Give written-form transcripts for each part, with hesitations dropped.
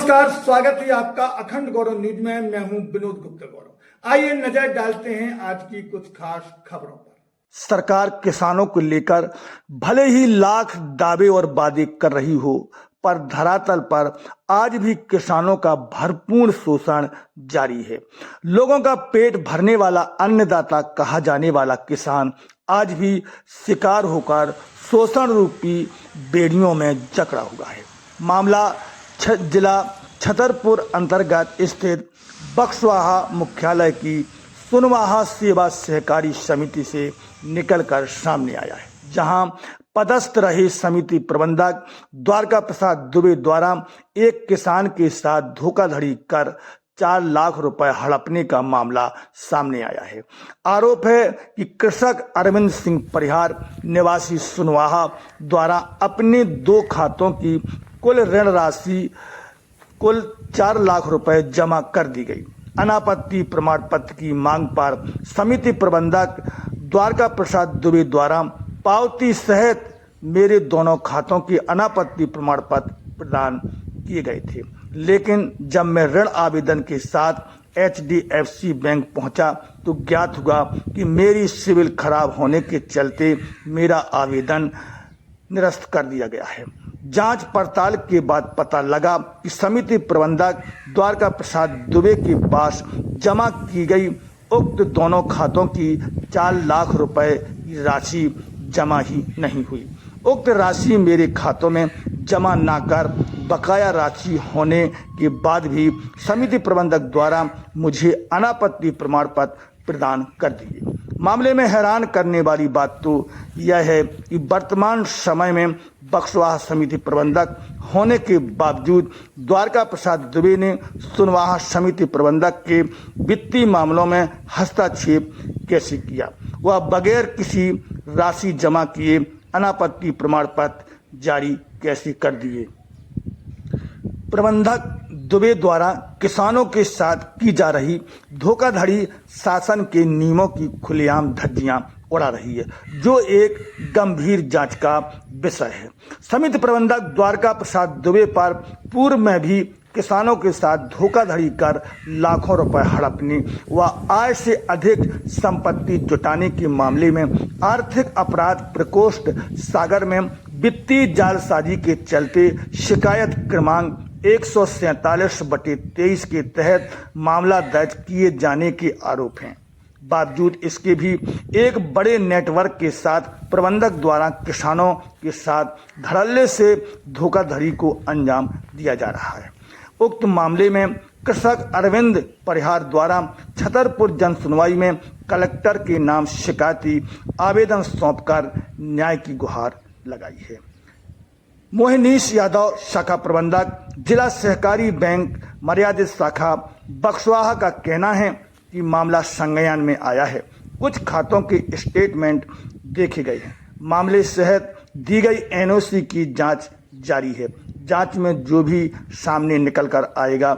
नमस्कार, स्वागत है आपका अखंड गौरव न्यूज में। मैं हूं विनोद गुप्ता गौरव। आइए नजर डालते हैं आज की कुछ खास खबरों पर। सरकार किसानों को लेकर भले ही लाख दावे और वादे कर रही हो, पर धरातल पर आज भी किसानों का भरपूर शोषण जारी है। लोगों का पेट भरने वाला अन्नदाता कहा जाने वाला किसान आज भी शिकार होकर शोषण रूपी बेड़ियों में जकड़ा हुआ है। मामला जिला छतरपुर अंतर्गत स्थित बक्सवाहा मुख्यालय की सुनवाहा सेवा सहकारी समिति से निकलकर सामने आया है, जहां पदस्थ रहे समिति प्रबंधक द्वारका प्रसाद दुबे द्वारा एक किसान के साथ धोखाधड़ी कर 4 लाख रुपए हड़पने का मामला सामने आया है। आरोप है कि कृषक अरविंद सिंह परिहार निवासी सुनवाहा द्वारा अपने 2 खातों की कुल ऋण राशि कुल 4 लाख रुपए जमा कर दी गई। अनापत्ति प्रमाण पत्र की मांग पर समिति प्रबंधक द्वारका प्रसाद दुबे द्वारा पावती सहित मेरे दोनों खातों के अनापत्ति प्रमाण पत्र प्रदान किए गए थे, लेकिन जब मैं ऋण आवेदन के साथ HDFC बैंक पहुंचा तो ज्ञात हुआ कि मेरी सिविल खराब होने के चलते मेरा आवेदन निरस्त कर दिया गया है। जांच पड़ताल के बाद पता लगा कि समिति प्रबंधक द्वारका प्रसाद दुबे के पास जमा की गई उक्त दोनों खातों की 4 लाख रुपए की राशि जमा ही नहीं हुई। उक्त राशि मेरे खातों में जमा न कर बकाया राशि होने के बाद भी समिति प्रबंधक द्वारा मुझे अनापत्ति प्रमाण पत्र प्रदान कर दिए। मामले में हैरान करने वाली बात तो यह है कि वर्तमान समय में बक्सवाहा समिति प्रबंधक होने के बावजूद द्वारका प्रसाद दुबे ने सुनवाहा समिति प्रबंधक के वित्तीय मामलों में हस्तक्षेप कैसे किया। वह बगैर किसी राशि जमा किए अनापत्ति प्रमाण पत्र जारी कैसे कर दिए। प्रबंधक दुबे द्वारा किसानों के साथ की जा रही धोखाधड़ी शासन के नियमों की खुलेआम धज्जियां उड़ा रही है, जो एक गंभीर जांच का विषय है। समिति प्रबंधक द्वारका प्रसाद दुबे पर पूर्व में भी किसानों के साथ धोखाधड़ी कर लाखों रुपए हड़पने व आय से अधिक संपत्ति जुटाने के मामले में आर्थिक अपराध प्रकोष्ठ सागर में वित्तीय जालसाजी के चलते शिकायत क्रमांक 147/23 के तहत मामला दर्ज किए जाने के आरोप हैं। बावजूद इसके भी एक बड़े नेटवर्क के साथ प्रबंधक द्वारा किसानों के साथ धड़ल्ले से धोखाधड़ी को अंजाम दिया जा रहा है। उक्त मामले में कृषक अरविंद परिहार द्वारा छतरपुर जन सुनवाई में कलेक्टर के नाम शिकायती आवेदन सौंपकर न्याय की गुहार लगाई है। मोहनीश यादव शाखा प्रबंधक जिला सहकारी बैंक मर्यादित शाखा बक्सवाहा का कहना है कि मामला संज्ञान में आया है। कुछ खातों के स्टेटमेंट देखे गए हैं। मामले सहित दी गई NOC की जांच जारी है। जांच में जो भी सामने निकल कर आएगा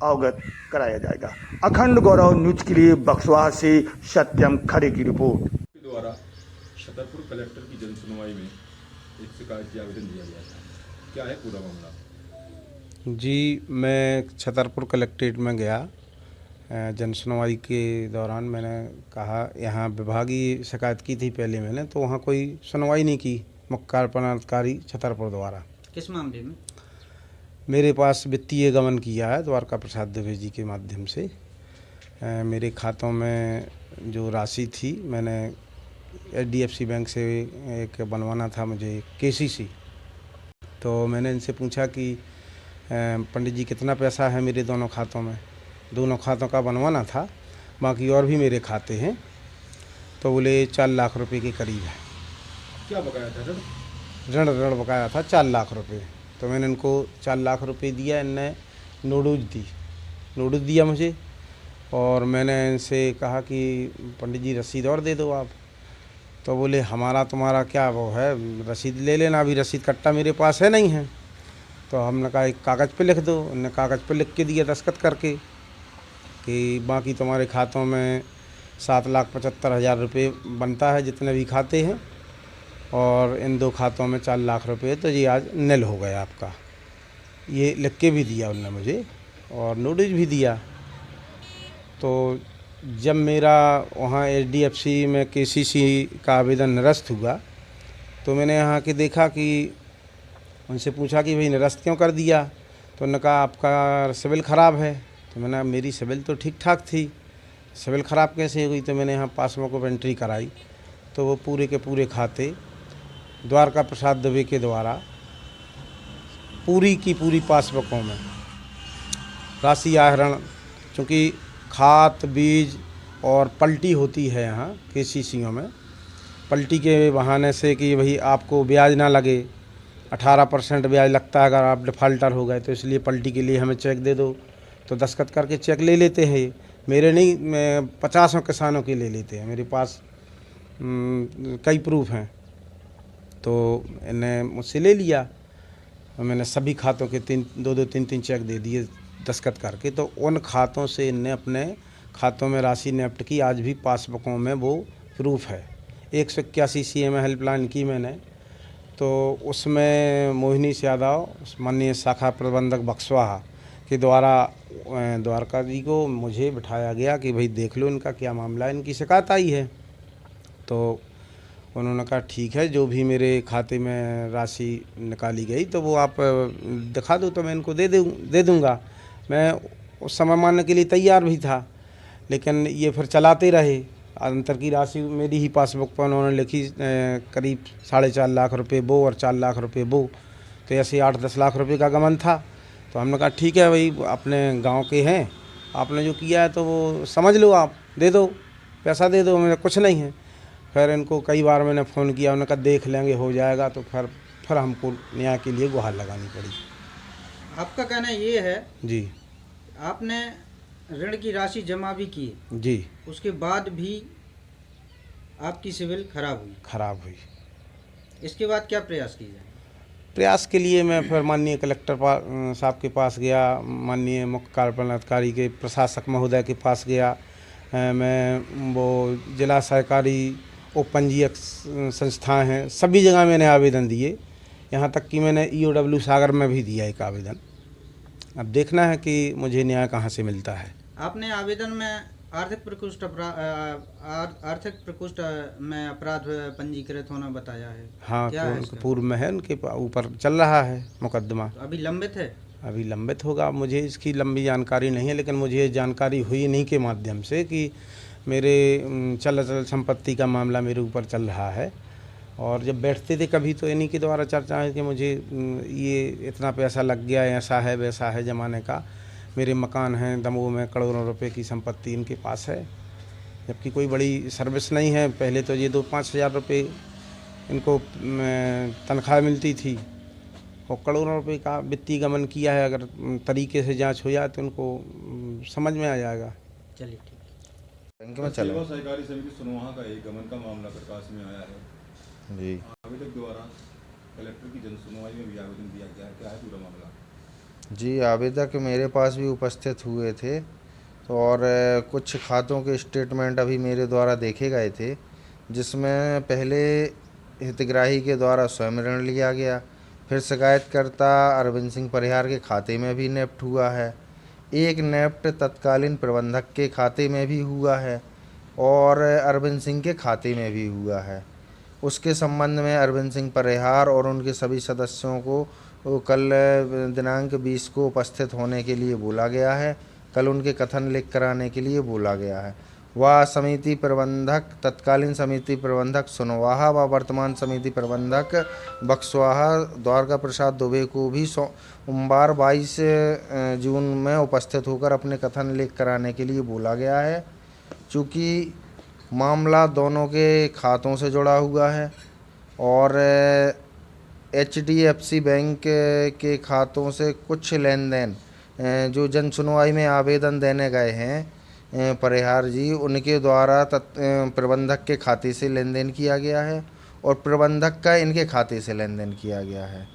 अवगत कराया जाएगा। अखंड गौरव न्यूज के लिए बक्सवाहा से सत्यम खरे की रिपोर्ट। द्वारा छतरपुर कलेक्टर की जन सुनवाई में एक शिकायत आवेदन दिया गया था, क्या है पूरा मामला? जी, मैं छतरपुर कलेक्ट्रेट में गया। जन सुनवाई के दौरान मैंने कहा, यहाँ विभागीय शिकायत की थी पहले मैंने, तो वहाँ कोई सुनवाई नहीं की मुख्य कार्यपालनाधिकारी छतरपुर द्वारा। किस मामले में? मेरे पास वित्तीय गमन किया है द्वारका प्रसाद दुबे जी के माध्यम से। मेरे खातों में जो राशि थी, मैंने HDFC बैंक से एक बनवाना था मुझे KCC, तो मैंने इनसे पूछा कि पंडित जी कितना पैसा है मेरे दोनों खातों में। दोनों खातों का बनवाना था, बाकी और भी मेरे खाते हैं। तो बोले 4 लाख रुपए के करीब है। क्या बकाया था? ऋण बकाया था 4 लाख रुपए। तो मैंने इनको 4 लाख रुपए दिया, इनने नोटिस दिया मुझे, और मैंने इनसे कहा कि पंडित जी रसीद और दे दो आप। तो बोले हमारा तुम्हारा क्या वो है, रसीद ले लेना, अभी रसीद कट्टा मेरे पास है नहीं है। तो हमने कहा एक कागज़ पे लिख दो। उन्होंने कागज़ पे लिख के दिया दस्तखत करके कि बाकी तुम्हारे खातों में 7,75,000 रुपये बनता है जितने भी खाते हैं, और इन 2 खातों में 4 लाख रुपये, तो ये आज निल हो गया आपका। ये लिख के भी दिया उनने मुझे और नोटिस भी दिया। तो जब मेरा वहाँ HDFC में KCC का आवेदन निरस्त हुआ तो मैंने यहाँ के देखा कि उनसे पूछा कि भाई निरस्त क्यों कर दिया, तो उन्होंने कहा आपका सिविल ख़राब है। तो मैंने कहा मेरी सिविल तो ठीक ठाक थी, सिविल ख़राब कैसे हुई। तो मैंने यहाँ पासबुक ऑफ एंट्री कराई तो वो पूरे के पूरे खाते द्वारका प्रसाद दुबे के द्वारा पूरी की पूरी पासबुकों में राशि आहरण, चूँकि खाद बीज और पलटी होती है यहाँ KCCओं में, पलटी के बहाने से कि भाई आपको ब्याज ना लगे, 18% ब्याज लगता है अगर आप डिफ़ाल्टर हो गए, तो इसलिए पलटी के लिए हमें चेक दे दो। तो दस्तखत करके चेक ले लेते हैं। मेरे नहीं, मैं 50 किसानों के ले लेते हैं, मेरे पास कई प्रूफ हैं। तो इन्हें मुझसे ले लिया और मैंने सभी खातों के 3 चेक दे दिए दस्तखत करके। तो उन खातों से इनने अपने खातों में राशि नेफ्ट की, आज भी पासबुकों में वो प्रूफ है। 181 CM हेल्पलाइन की मैंने, तो उसमें मोहिनी यादव माननीय शाखा प्रबंधक बक्सवाहा के द्वारा द्वारका जी को मुझे बिठाया गया कि भाई देख लो इनका क्या मामला है, इनकी शिकायत आई है। तो उन्होंने कहा ठीक है, जो भी मेरे खाते में राशि निकाली गई तो वो आप दिखा दो तो मैं इनको दे दूँगा। मैं उस समय मानने के लिए तैयार भी था, लेकिन ये फिर चलाते रहे। अंतर की राशि मेरी ही पासबुक पर उन्होंने लिखी करीब 4.5 लाख रुपए वो और 4 लाख रुपए वो, तो ऐसे 8-10 लाख रुपए का गमन था। तो हमने कहा ठीक है भाई, अपने गांव के हैं, आपने जो किया है तो वो समझ लो, आप दे दो, पैसा दे दो, मेरा कुछ नहीं है। फिर इनको कई बार मैंने फ़ोन किया, उन्होंने कहा देख लेंगे, हो जाएगा। तो फिर हमको न्याय के लिए गुहार लगानी पड़ी। आपका कहना ये है जी आपने ऋण की राशि जमा भी की जी, उसके बाद भी आपकी सिविल खराब हुई। इसके बाद क्या प्रयास किए जाए? प्रयास के लिए मैं फिर माननीय कलेक्टर साहब के पास गया, माननीय मुख्य कार्यपालन अधिकारी के प्रशासक महोदय के पास गया, मैं वो जिला सहकारी उपपंजीयक संस्थाएं हैं, सभी जगह मैंने आवेदन दिए। यहाँ तक कि मैंने EOW सागर में भी दिया एक आवेदन। अब देखना है कि मुझे न्याय कहाँ से मिलता है। आपने आवेदन में आर्थिक प्रकोष्ठ में अपराध पंजीकृत होना बताया है। हाँ, क्या है इसका? पूर्व में है, उनके ऊपर चल रहा है मुकदमा। तो अभी लंबित है? अभी लंबित होगा, मुझे इसकी लंबी जानकारी नहीं है, लेकिन मुझे जानकारी हुई इन्हीं के माध्यम से कि मेरे चल संपत्ति का मामला मेरे ऊपर चल रहा है। और जब बैठते थे कभी तो इन्हीं के द्वारा चर्चा है कि मुझे ये इतना पैसा लग गया, ऐसा है वैसा है ज़माने का, मेरे मकान हैं दमोह में, करोड़ों रुपए की संपत्ति इनके पास है, जबकि कोई बड़ी सर्विस नहीं है। पहले तो ये 2-5 हज़ार रुपये इनको तनख्वाह मिलती थी और करोड़ों रुपए का वित्तीय गमन किया है। अगर तरीके से जांच हो जाए तो उनको समझ में आ जाएगा। चलिए ठीक है। बैंक में चला सेवा सहकारी समिति सुनवाहा का एक गमन का मामला प्रकाश में आया है जी। आवेदक द्वारा कलेक्टर की जन सुनवाई में भी आवेदन दिया गया है, क्या है पूरा मामला? जी, आवेदक मेरे पास भी उपस्थित हुए थे और कुछ खातों के स्टेटमेंट अभी मेरे द्वारा देखे गए थे, जिसमें पहले हितग्राही के द्वारा स्वयं ऋण लिया गया, फिर शिकायतकर्ता अरविंद सिंह परिहार के खाते में भी नेफ्ट हुआ है, एक नेफ्ट तत्कालीन प्रबंधक के खाते में भी हुआ है और अरविंद सिंह के खाते में भी हुआ है। उसके संबंध में अरविंद सिंह परिहार और उनके सभी सदस्यों को कल दिनांक 20 को उपस्थित होने के लिए बोला गया है। कल उनके कथन लिख कराने के लिए बोला गया है। वह समिति प्रबंधक, तत्कालीन समिति प्रबंधक सुनवाहा व वर्तमान समिति प्रबंधक बक्सवाहा द्वारका प्रसाद दुबे को भी सोमवार 22 जून में उपस्थित होकर अपने कथन लिख कराने के लिए बोला गया है। चूँकि मामला दोनों के खातों से जुड़ा हुआ है और HDFC बैंक के खातों से कुछ लेन देन जो जन सुनवाई में आवेदन देने गए हैं परिहार जी, उनके द्वारा प्रबंधक के खाते से लेन देन किया गया है और प्रबंधक का इनके खाते से लेन देन किया गया है।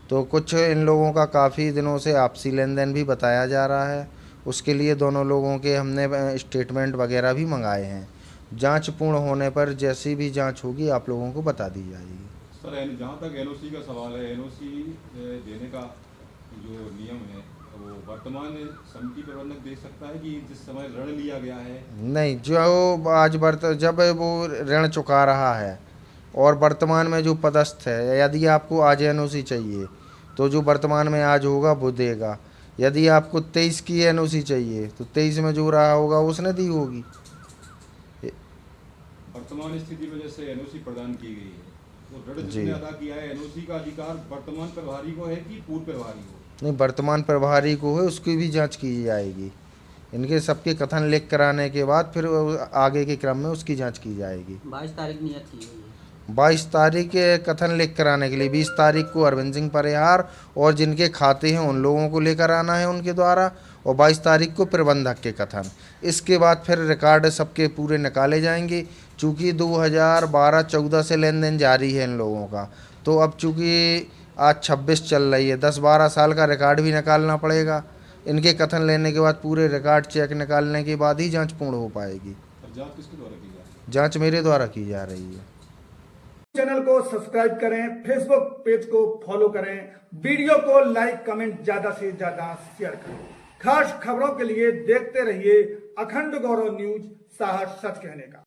तो कुछ इन लोगों का काफ़ी दिनों से आपसी लेन देन भी बताया जा रहा है। उसके लिए दोनों लोगों के हमने स्टेटमेंट वगैरह भी मंगाए हैं। जांच पूर्ण होने पर जैसी भी जांच होगी आप लोगों को बता दी जाएगी। सर, जहाँ तक NOC का सवाल है, NOC देने का जो नियम है वो वर्तमान समिति प्रबंधक दे सकता है कि जिस समय ऋण लिया गया है? नहीं, जो आज जब वो ऋण चुका रहा है और वर्तमान में जो पदस्थ है, यदि आपको आज एनओसी चाहिए तो जो वर्तमान में आज होगा वो देगा। यदि आपको 23 की एनओसी चाहिए तो 23 में जो रहा होगा उसने दी होगी। वर्तमान स्थिति में जैसे एनओसी प्रदान की गई है तो ऋण जी। जिसने अदा किया है, एनओसी का अधिकार वर्तमान प्रभारी को है कि पूर्व प्रभारी को? नहीं, वर्तमान प्रभारी को है, उसकी भी जांच की जाएगी। इनके सबके कथन लिख कराने के बाद फिर आगे के क्रम में उसकी जांच की जाएगी। 22 तारीख नियत की हुई है। 22 तारीख के कथन लिख कराने के लिए 20 तारीख को अरविंद सिंह परिहार और जिनके खाते हैं उन लोगों को लेकर आना है उनके द्वारा, और 22 तारीख को प्रबंधक के कथन। इसके बाद फिर रिकॉर्ड सबके पूरे निकाले जाएंगे। चूँकि 2012-14 से लेन देन जारी है इन लोगों का, तो अब चूँकि आज 26 चल रही है, 10-12 साल का रिकॉर्ड भी निकालना पड़ेगा। इनके कथन लेने के बाद पूरे रिकॉर्ड चेक निकालने के बाद ही जांच पूर्ण हो पाएगी। और जांच किसके द्वारा की जा रही है? जांच मेरे द्वारा की जा रही है। चैनल को सब्सक्राइब करें, फेसबुक पेज को फॉलो करें, वीडियो को लाइक कमेंट ज्यादा से ज्यादा शेयर करें। खास खबरों के लिए देखते रहिए अखंड गौरव न्यूज, साहस सच कहने का।